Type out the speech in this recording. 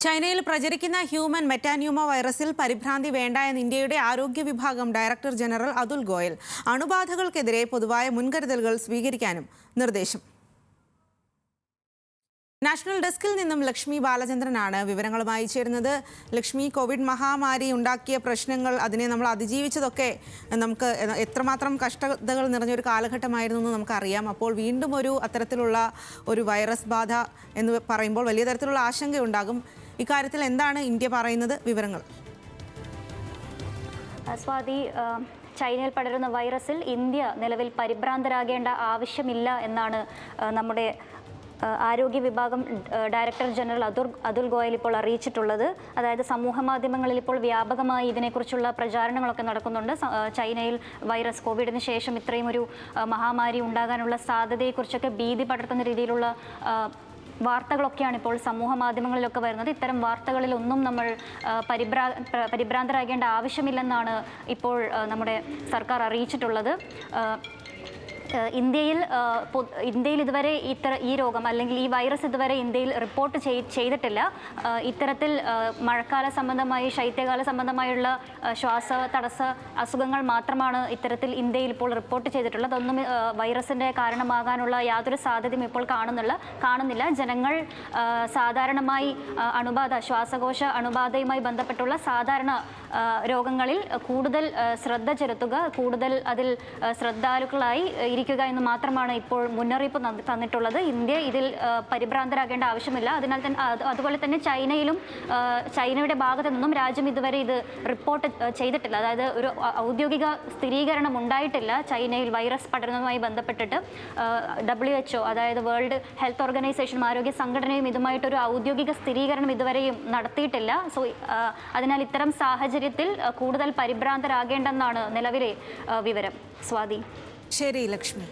ചൈനയിൽ പ്രചരിക്കുന്ന ഹ്യൂമൻ മെറ്റാന്യൂമ വൈറസിൽ പരിഭ്രാന്തി വേണ്ട എന്ന് ഇന്ത്യയുടെ ആരോഗ്യ വിഭാഗം ഡയറക്ടർ ജനറൽ അതുൽ ഗോയൽ. അണുബാധകൾക്കെതിരെ പൊതുവായ മുൻകരുതലുകൾ സ്വീകരിക്കാനും നിർദ്ദേശം. നാഷണൽ ഡെസ്കിൽ നിന്നും ലക്ഷ്മി ബാലചന്ദ്രനാണ് വിവരങ്ങളുമായി ചേരുന്നത്. ലക്ഷ്മി, കോവിഡ് മഹാമാരി ഉണ്ടാക്കിയ പ്രശ്നങ്ങൾ, അതിനെ നമ്മൾ അതിജീവിച്ചതൊക്കെ നമുക്ക് എത്രമാത്രം കഷ്ടതകൾ നിറഞ്ഞൊരു കാലഘട്ടമായിരുന്നു എന്ന് നമുക്കറിയാം. അപ്പോൾ വീണ്ടും അത്തരത്തിലുള്ള ഒരു വൈറസ് ബാധ എന്ന് പറയുമ്പോൾ വലിയ തരത്തിലുള്ള ആശങ്കയുണ്ടാകും. ഇക്കാര്യത്തിൽ എന്താണ് ഇന്ത്യ പറയുന്നത്? വിവരങ്ങൾ. സ്വാതി, ചൈനയിൽ പടരുന്ന വൈറസിൽ ഇന്ത്യ നിലവിൽ പരിഭ്രാന്തരാകേണ്ട ആവശ്യമില്ല എന്നാണ് നമ്മുടെ ആരോഗ്യ വിഭാഗം ഡയറക്ടർ ജനറൽ അതുൽ ഗോയൽ ഇപ്പോൾ അറിയിച്ചിട്ടുള്ളത്. അതായത് സമൂഹ മാധ്യമങ്ങളിൽ ഇപ്പോൾ വ്യാപകമായി ഇതിനെക്കുറിച്ചുള്ള പ്രചാരണങ്ങളൊക്കെ നടക്കുന്നുണ്ട്. ചൈനയിൽ വൈറസ് കോവിഡിന് ശേഷം ഇത്രയും ഒരു മഹാമാരി ഉണ്ടാകാനുള്ള സാധ്യതയെക്കുറിച്ചൊക്കെ ഭീതി പടർത്തുന്ന രീതിയിലുള്ള വാർത്തകളൊക്കെയാണ് ഇപ്പോൾ സമൂഹ മാധ്യമങ്ങളിലൊക്കെ വരുന്നത്. ഇത്തരം വാർത്തകളിലൊന്നും നമ്മൾ പരിഭ്രാന്തരാകേണ്ട ആവശ്യമില്ലെന്നാണ് ഇപ്പോൾ നമ്മുടെ സർക്കാർ അറിയിച്ചിട്ടുള്ളത്. ഇന്ത്യയിൽ ഇതുവരെ ഈ രോഗം അല്ലെങ്കിൽ ഈ വൈറസ് ഇതുവരെ ഇന്ത്യയിൽ റിപ്പോർട്ട് ചെയ്തിട്ടില്ല. ഇത്തരത്തിൽ മഴക്കാല സംബന്ധമായി, ശൈത്യകാല സംബന്ധമായുള്ള ശ്വാസ തടസ്സ അസുഖങ്ങൾ മാത്രമാണ് ഇത്തരത്തിൽ ഇന്ത്യയിൽ ഇപ്പോൾ റിപ്പോർട്ട് ചെയ്തിട്ടുള്ളത്. അതൊന്നും വൈറസിൻ്റെ കാരണമാകാനുള്ള യാതൊരു സാധ്യതയും ഇപ്പോൾ കാണുന്നില്ല. ജനങ്ങൾ സാധാരണമായി ശ്വാസകോശ അണുബാധയുമായി ബന്ധപ്പെട്ടുള്ള സാധാരണ രോഗങ്ങളിൽ കൂടുതൽ ശ്രദ്ധ ചെലുത്തുക, കൂടുതൽ അതിൽ ശ്രദ്ധാലുക്കളായി ഇരിക്കുക എന്ന് മാത്രമാണ് ഇപ്പോൾ മുന്നറിയിപ്പ് തന്നിട്ടുള്ളത്. ഇന്ത്യ ഇതിൽ പരിഭ്രാന്തരാകേണ്ട ആവശ്യമില്ല. അതുപോലെ തന്നെ ചൈനയുടെ ഭാഗത്തു നിന്നും രാജ്യം ഇതുവരെ ഇത് റിപ്പോർട്ട് ചെയ്തിട്ടില്ല. അതായത് ഒരു ഔദ്യോഗിക സ്ഥിരീകരണം ഉണ്ടായിട്ടില്ല ചൈനയിൽ വൈറസ് പടരുന്നതുമായി ബന്ധപ്പെട്ടിട്ട്. WHO, അതായത് വേൾഡ് ഹെൽത്ത് ഓർഗനൈസേഷനും ആരോഗ്യ സംഘടനയും ഇതുമായിട്ടൊരു ഔദ്യോഗിക സ്ഥിരീകരണം ഇതുവരെയും നടത്തിയിട്ടില്ല. അതിനാൽ ഇത്തരം സാഹചര്യത്തിൽ കൂടുതൽ പരിഭ്രാന്തരാകേണ്ടെന്നാണ് നിലവിലെ വിവരം. സ്വാതി. ശരി ലക്ഷ്മി.